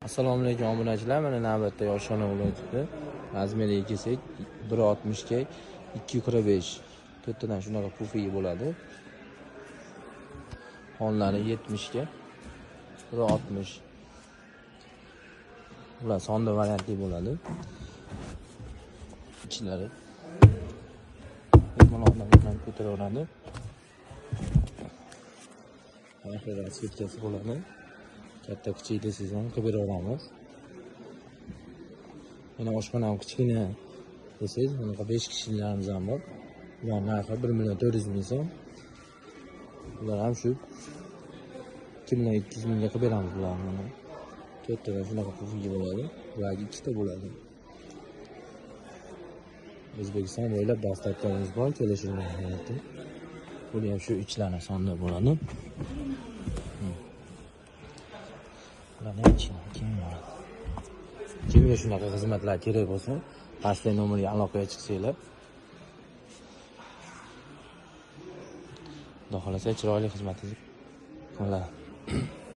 Assalomu alaykum obunachilar. Mana navbatda Yoshona viloyatida razmeriga kelsak 1.60 ga 2.45. To'rttadan shunaqa pufiga bo'ladi. Xonlari 70 ga 1.60. Bular sonda variantli bo'ladi. Ichlari mehmonlardan bilan ko'taraveradi. Oxirida svetkasi bo'ladi. Katta kichik desangiz ham qilib beraveramiz. Mana oshxona ham kichkina desangiz, bunaqa 5 kishilarimiz ham bor. Ular narxi 1.400.000 so'm. Ular ham shu 2.200.000 ga qilib beramiz bularni. To'rttadan shunaqa pufiga bo'ladi. Ularga ikkita bo'ladi. O'zbekiston bo'ylab dasturlarimiz bor, kelishilmayapti. Bu ham shu ichlari sonda bo'ladi. Kimga shunaqa xizmatlar kerak bo'lsa, pastdagi nomerga aloqaga chiqsanglar. Xudo xolasa chiroyli xizmatingiz bo'ladi.